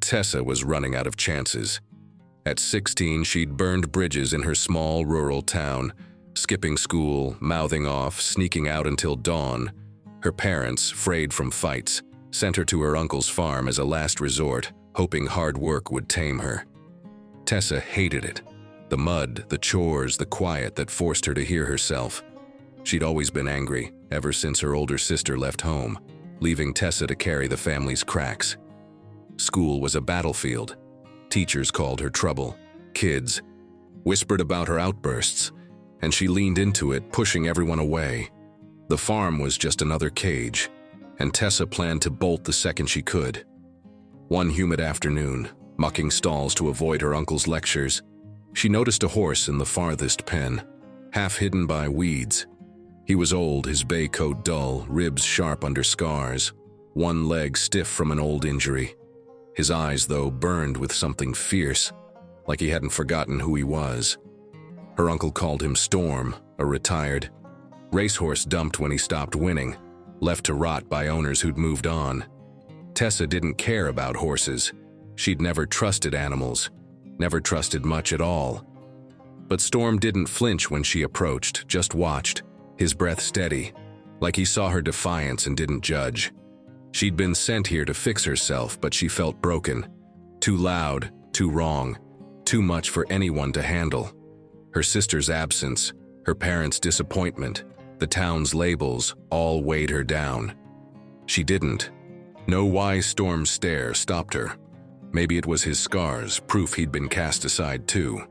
Tessa was running out of chances. At 16, she'd burned bridges in her small rural town, skipping school, mouthing off, sneaking out until dawn. Her parents, frayed from fights, sent her to her uncle's farm as a last resort, hoping hard work would tame her. Tessa hated it. The mud, the chores, the quiet that forced her to hear herself. She'd always been angry, ever since her older sister left home, leaving Tessa to carry the family's cracks. School was a battlefield. Teachers called her trouble. Kids whispered about her outbursts, and she leaned into it, pushing everyone away. The farm was just another cage, and Tessa planned to bolt the second she could. One humid afternoon, mucking stalls to avoid her uncle's lectures, she noticed a horse in the farthest pen, half hidden by weeds. He was old, his bay coat dull, ribs sharp under scars, one leg stiff from an old injury. His eyes, though, burned with something fierce, like he hadn't forgotten who he was. Her uncle called him Storm, a retired racehorse dumped when he stopped winning, left to rot by owners who'd moved on. Tessa didn't care about horses. She'd never trusted animals, never trusted much at all. But Storm didn't flinch when she approached, just watched, his breath steady, like he saw her defiance and didn't judge. She'd been sent here to fix herself, but she felt broken. Too loud, too wrong, too much for anyone to handle. Her sister's absence, her parents' disappointment, the town's labels, all weighed her down. She didn't. No wise Storm's stare stopped her. Maybe it was his scars, proof he'd been cast aside too.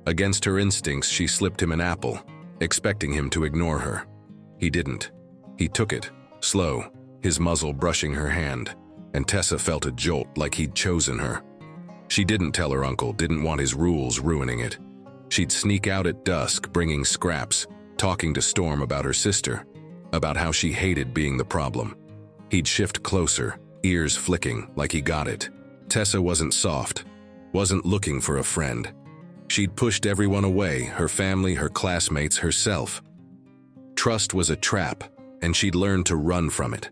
Against her instincts, she slipped him an apple, expecting him to ignore her. He didn't. He took it, slow, his muzzle brushing her hand, and Tessa felt a jolt like he'd chosen her. She didn't tell her uncle, didn't want his rules ruining it. She'd sneak out at dusk, bringing scraps, talking to Storm about her sister, about how she hated being the problem. He'd shift closer, ears flicking like he got it. Tessa wasn't soft, wasn't looking for a friend. She'd pushed everyone away, her family, her classmates, herself. Trust was a trap, and she'd learned to run from it.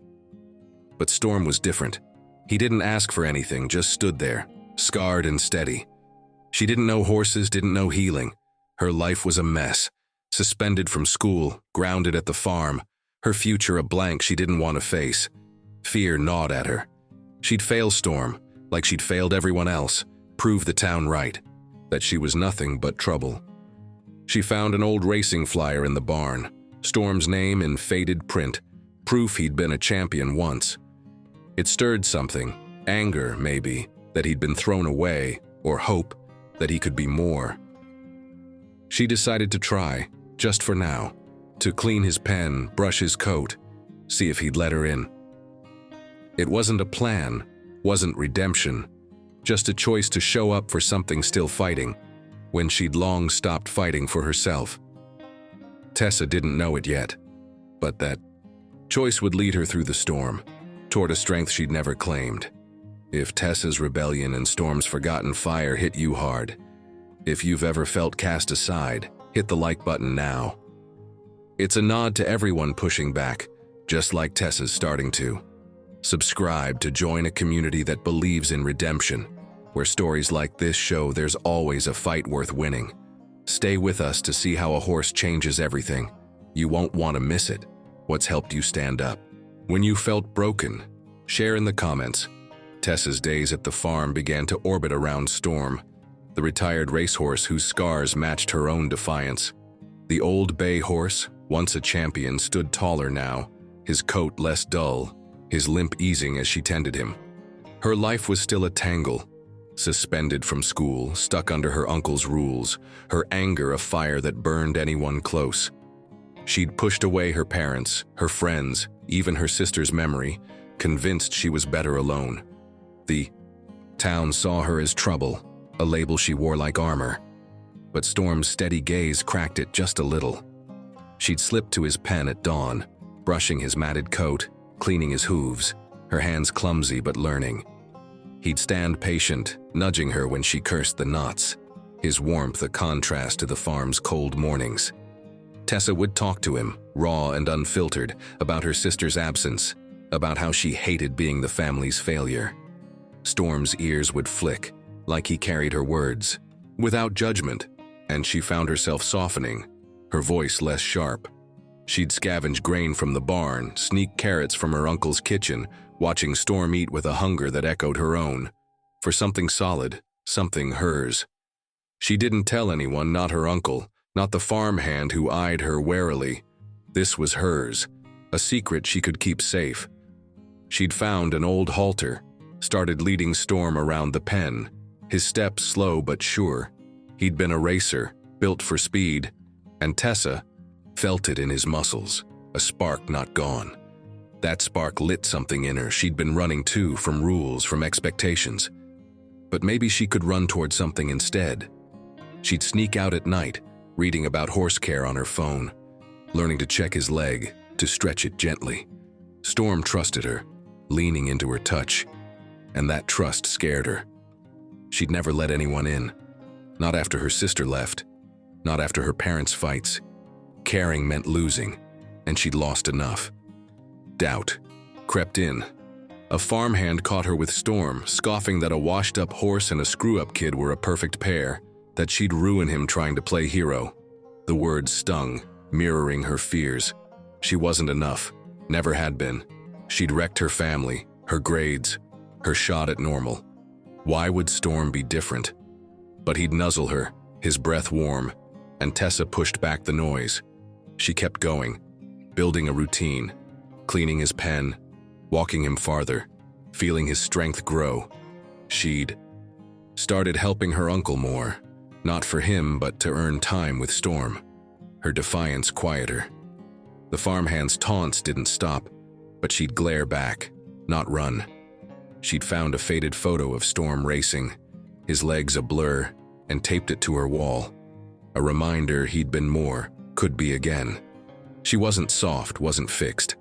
But Storm was different. He didn't ask for anything, just stood there, scarred and steady. She didn't know horses, didn't know healing. Her life was a mess, suspended from school, grounded at the farm, her future a blank she didn't want to face. Fear gnawed at her. She'd fail Storm, like she'd failed everyone else, prove the town right, that she was nothing but trouble. She found an old racing flyer in the barn, Storm's name in faded print, proof he'd been a champion once. It stirred something, anger maybe, that he'd been thrown away, or hope that he could be more. She decided to try, just for now, to clean his pen, brush his coat, see if he'd let her in. It wasn't a plan, wasn't redemption, just a choice to show up for something still fighting, when she'd long stopped fighting for herself. Tessa didn't know it yet, but that choice would lead her through the storm, toward a strength she'd never claimed. If Tessa's rebellion and Storm's forgotten fire hit you hard, if you've ever felt cast aside, hit the like button now. It's a nod to everyone pushing back, just like Tessa's starting to. Subscribe to join a community that believes in redemption, where stories like this show there's always a fight worth winning. Stay with us to see how a horse changes everything. You won't want to miss it. What's helped you stand up? When you felt broken, share in the comments. Tessa's days at the farm began to orbit around Storm, the retired racehorse whose scars matched her own defiance. The old bay horse, once a champion, stood taller now, his coat less dull, his limp easing as she tended him. Her life was still a tangle, suspended from school, stuck under her uncle's rules, her anger a fire that burned anyone close. She'd pushed away her parents, her friends, even her sister's memory, convinced she was better alone. The town saw her as trouble, a label she wore like armor. But Storm's steady gaze cracked it just a little. She'd slipped to his pen at dawn, brushing his matted coat, cleaning his hooves, her hands clumsy but learning. He'd stand patient, nudging her when she cursed the knots, his warmth a contrast to the farm's cold mornings. Tessa would talk to him, raw and unfiltered, about her sister's absence, about how she hated being the family's failure. Storm's ears would flick, like he carried her words, without judgment, and she found herself softening, her voice less sharp. She'd scavenge grain from the barn, sneak carrots from her uncle's kitchen, watching Storm eat with a hunger that echoed her own, for something solid, something hers. She didn't tell anyone, not her uncle, not the farmhand who eyed her warily. This was hers, a secret she could keep safe. She'd found an old halter, started leading Storm around the pen, his steps slow but sure. He'd been a racer, built for speed, and Tessa felt it in his muscles, a spark not gone. That spark lit something in her. She'd been running too, from rules, from expectations. But maybe she could run toward something instead. She'd sneak out at night, reading about horse care on her phone, learning to check his leg, to stretch it gently. Storm trusted her, leaning into her touch, and that trust scared her. She'd never let anyone in, not after her sister left, not after her parents' fights. Caring meant losing, and she'd lost enough. Doubt crept in. A farmhand caught her with Storm, scoffing that a washed-up horse and a screw-up kid were a perfect pair, that she'd ruin him trying to play hero. The words stung, mirroring her fears. She wasn't enough, never had been. She'd wrecked her family, her grades, her shot at normal. Why would Storm be different? But he'd nuzzle her, his breath warm, and Tessa pushed back the noise. She kept going, building a routine, cleaning his pen, walking him farther, feeling his strength grow. She'd started helping her uncle more, not for him but to earn time with Storm. Her defiance quieter. The farmhand's taunts didn't stop, but she'd glare back, not run. She'd found a faded photo of Storm racing, his legs a blur, and taped it to her wall. A reminder he'd been more, could be again. She wasn't soft, wasn't fixed.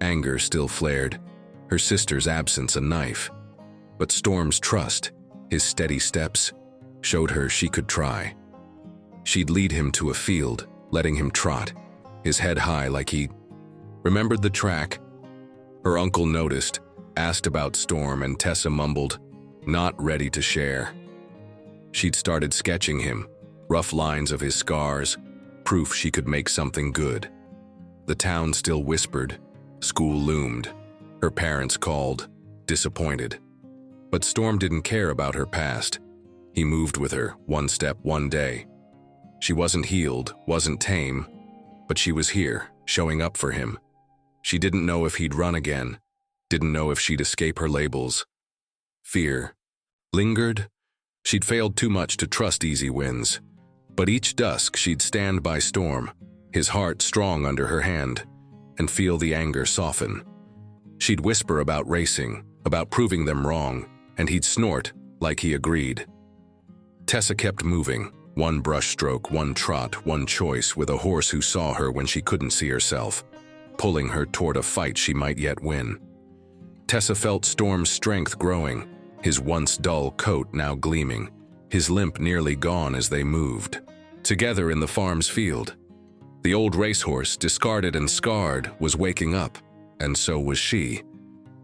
Anger still flared, her sister's absence a knife. But Storm's trust, his steady steps, showed her she could try. She'd lead him to a field, letting him trot, his head high like he remembered the track. Her uncle noticed, asked about Storm, and Tessa mumbled, not ready to share. She'd started sketching him, rough lines of his scars, proof she could make something good. The town still whispered, school loomed, her parents called, disappointed. But Storm didn't care about her past. He moved with her, one step, one day. She wasn't healed, wasn't tame, but she was here, showing up for him. She didn't know if he'd run again, didn't know if she'd escape her labels. Fear lingered. She'd failed too much to trust easy wins. But each dusk she'd stand by Storm, his heart strong under her hand, and feel the anger soften. She'd whisper about racing, about proving them wrong, and he'd snort like he agreed. Tessa kept moving, one brushstroke, one trot, one choice, with a horse who saw her when she couldn't see herself, pulling her toward a fight she might yet win. Tessa felt Storm's strength growing, his once dull coat now gleaming, his limp nearly gone as they moved. Together in the farm's field, the old racehorse, discarded and scarred, was waking up, and so was she.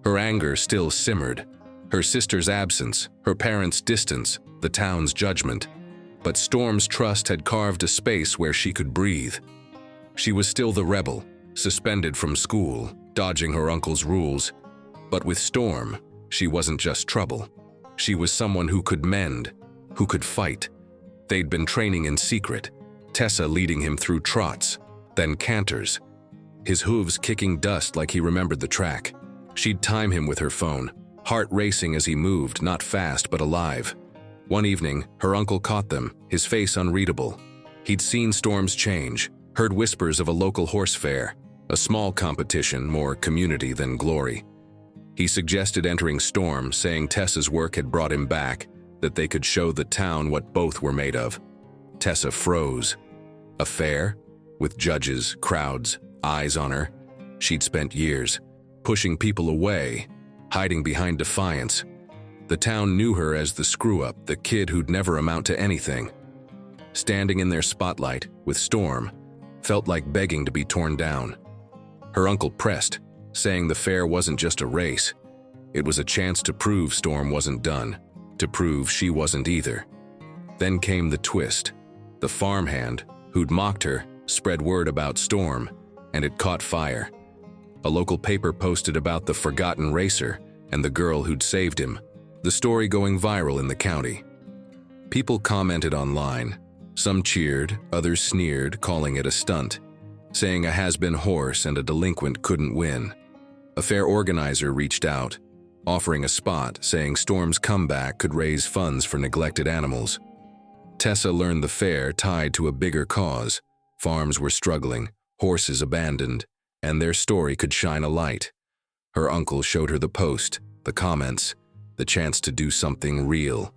Her anger still simmered, her sister's absence, her parents' distance, the town's judgment. But Storm's trust had carved a space where she could breathe. She was still the rebel, suspended from school, dodging her uncle's rules. But with Storm, she wasn't just trouble. She was someone who could mend, who could fight. They'd been training in secret, Tessa leading him through trots, then canters, his hooves kicking dust like he remembered the track. She'd time him with her phone, heart racing as he moved, not fast but alive. One evening, her uncle caught them, his face unreadable. He'd seen Storm's change, heard whispers of a local horse fair, a small competition, more community than glory. He suggested entering Storm, saying Tessa's work had brought him back, that they could show the town what both were made of. Tessa froze. A fair? With judges, crowds, eyes on her. She'd spent years, pushing people away, hiding behind defiance. The town knew her as the screw-up, the kid who'd never amount to anything. Standing in their spotlight, with Storm, felt like begging to be torn down. Her uncle pressed, saying the fair wasn't just a race. It was a chance to prove Storm wasn't done, to prove she wasn't either. Then came the twist. The farmhand, who'd mocked her, spread word about Storm, and it caught fire. A local paper posted about the forgotten racer and the girl who'd saved him, the story going viral in the county. People commented online. Some cheered, others sneered, calling it a stunt, saying a has-been horse and a delinquent couldn't win. A fair organizer reached out, offering a spot, saying Storm's comeback could raise funds for neglected animals. Tessa learned the fair tied to a bigger cause. Farms were struggling, horses abandoned, and their story could shine a light. Her uncle showed her the post, the comments, the chance to do something real.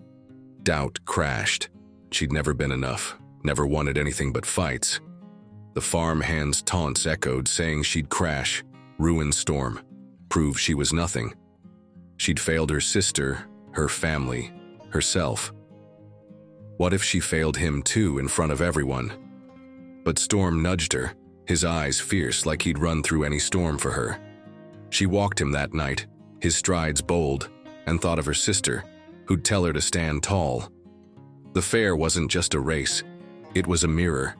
Doubt crashed. She'd never been enough, never wanted anything but fights. The farmhand's taunts echoed, saying she'd crash, ruin Storm, prove she was nothing. She'd failed her sister, her family, herself. What if she failed him too in front of everyone? But Storm nudged her, his eyes fierce like he'd run through any storm for her. She walked him that night, his strides bold, and thought of her sister, who'd tell her to stand tall. The fair wasn't just a race, it was a mirror,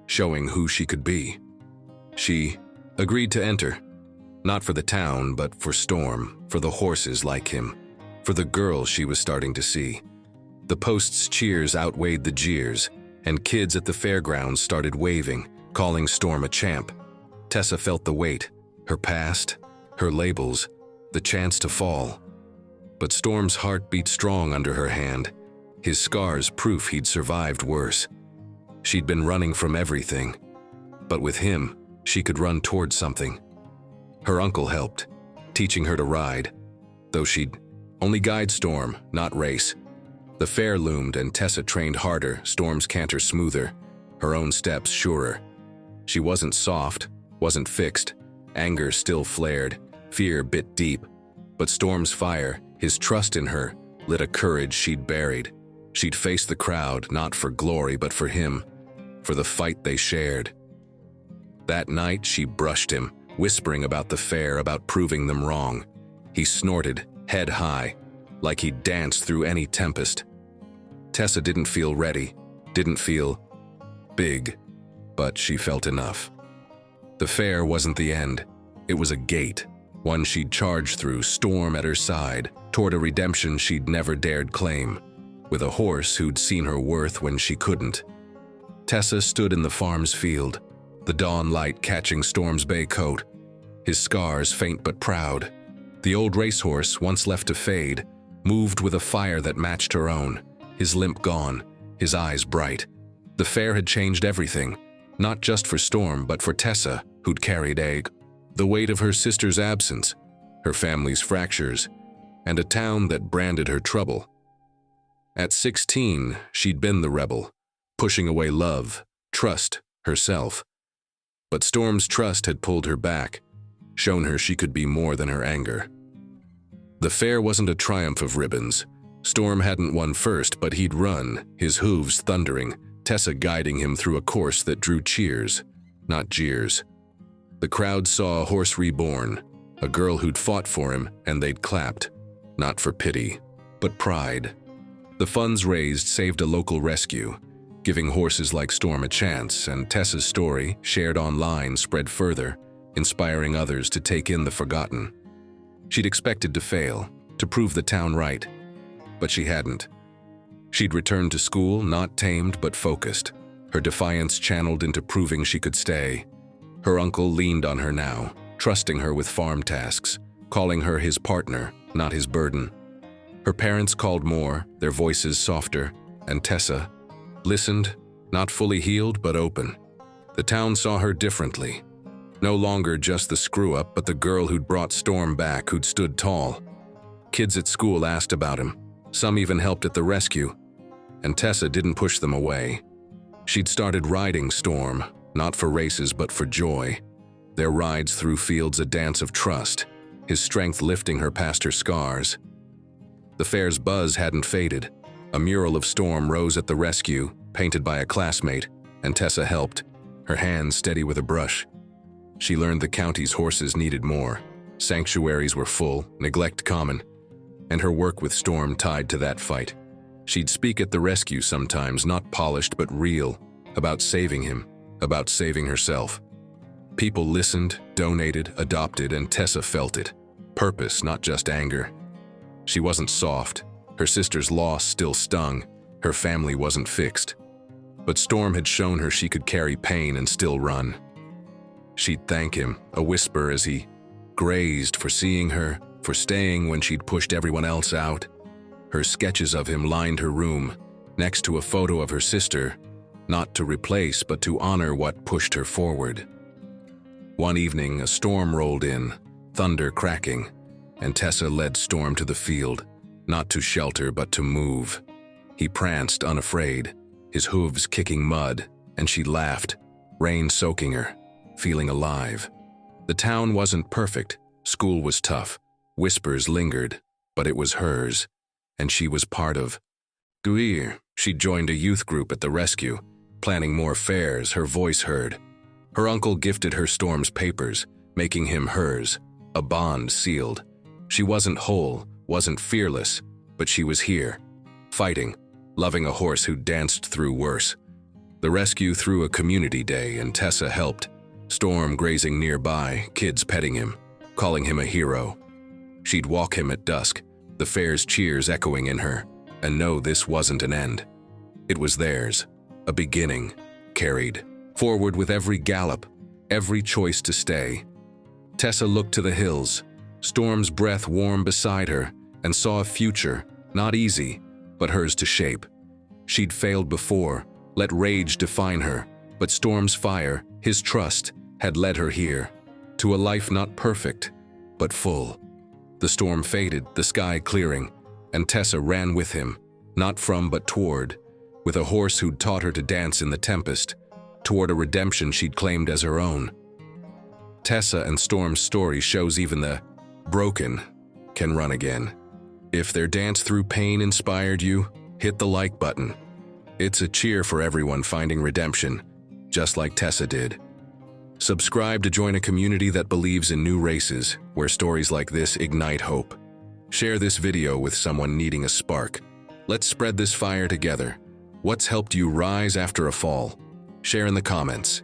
showing who she could be. She agreed to enter, not for the town, but for Storm, for the horses like him, for the girl she was starting to see. The post's cheers outweighed the jeers, and kids at the fairgrounds started waving, calling Storm a champ. Tessa felt the weight, her past, her labels, the chance to fall. But Storm's heart beat strong under her hand, his scars proof he'd survived worse. She'd been running from everything, but with him, she could run towards something. Her uncle helped, teaching her to ride, though she'd only guide Storm, not race. The fair loomed and Tessa trained harder, Storm's canter smoother, her own steps surer. She wasn't soft, wasn't fixed, anger still flared, fear bit deep, but Storm's fire, his trust in her, lit a courage she'd buried. She'd face the crowd, not for glory but for him, for the fight they shared. That night she brushed him, whispering about the fair, about proving them wrong. He snorted, head high, like he'd danced through any tempest. Tessa didn't feel ready, didn't feel big, but she felt enough. The fair wasn't the end, it was a gate, one she'd charged through, Storm at her side, toward a redemption she'd never dared claim, with a horse who'd seen her worth when she couldn't. Tessa stood in the farm's field, the dawn light catching Storm's bay coat, his scars faint but proud. The old racehorse, once left to fade, moved with a fire that matched her own, his limp gone, his eyes bright. The fair had changed everything, not just for Storm but for Tessa, who'd carried the weight of her sister's absence, her family's fractures, and a town that branded her trouble. At 16, she'd been the rebel, pushing away love, trust, herself. But Storm's trust had pulled her back, shown her she could be more than her anger. The fair wasn't a triumph of ribbons. Storm hadn't won first, but he'd run, his hooves thundering, Tessa guiding him through a course that drew cheers, not jeers. The crowd saw a horse reborn, a girl who'd fought for him, and they'd clapped, not for pity, but pride. The funds raised saved a local rescue, giving horses like Storm a chance, and Tessa's story, shared online, spread further, inspiring others to take in the forgotten. She'd expected to fail, to prove the town right, but she hadn't. She'd returned to school, not tamed but focused, her defiance channeled into proving she could stay. Her uncle leaned on her now, trusting her with farm tasks, calling her his partner, not his burden. Her parents called more, their voices softer, and Tessa listened, not fully healed but open. The town saw her differently. No longer just the screw-up, but the girl who'd brought Storm back, who'd stood tall. Kids at school asked about him. Some even helped at the rescue. And Tessa didn't push them away. She'd started riding Storm, not for races but for joy. Their rides through fields a dance of trust, his strength lifting her past her scars. The fair's buzz hadn't faded. A mural of Storm rose at the rescue, painted by a classmate, and Tessa helped, her hands steady with a brush. She learned the county's horses needed more Sanctuaries were full, neglect common, and her work with Storm tied to that fight. She'd speak at the rescue sometimes, not polished but real, about saving him, about saving herself. People listened, donated, adopted, and Tessa felt it. Purpose, not just anger. She wasn't soft. Her sister's loss still stung. Her family wasn't fixed. But Storm had shown her she could carry pain and still run. She'd thank him, a whisper as he grazed, for seeing her, for staying when she'd pushed everyone else out. Her sketches of him lined her room, next to a photo of her sister, not to replace but to honor what pushed her forward. One evening, a storm rolled in, thunder cracking, and Tessa led Storm to the field, not to shelter but to move. He pranced unafraid, his hooves kicking mud, and she laughed, rain soaking her, feeling alive. The town wasn't perfect, school was tough, whispers lingered, but it was hers, and she was part of. Guir, she joined a youth group at the rescue, planning more fairs, her voice heard. Her uncle gifted her Storm's papers, making him hers, a bond sealed. She wasn't whole, wasn't fearless, but she was here, fighting, loving a horse who danced through worse. The rescue threw a community day and Tessa helped, Storm grazing nearby, kids petting him, calling him a hero. She'd walk him at dusk, the fair's cheers echoing in her, and know this wasn't an end. It was theirs, a beginning, carried forward with every gallop, every choice to stay. Tessa looked to the hills, Storm's breath warm beside her, and saw a future, not easy, but hers to shape. She'd failed before, let rage define her, but Storm's fire, his trust, had led her here, to a life not perfect, but full. The storm faded, the sky clearing, and Tessa ran with him, not from but toward, with a horse who'd taught her to dance in the tempest, toward a redemption she'd claimed as her own. Tessa and Storm's story shows even the broken can run again. If their dance through pain inspired you, hit the like button. It's a cheer for everyone finding redemption, just like Tessa did. Subscribe to join a community that believes in new races, where stories like this ignite hope. Share this video with someone needing a spark. Let's spread this fire together. What's helped you rise after a fall? Share in the comments.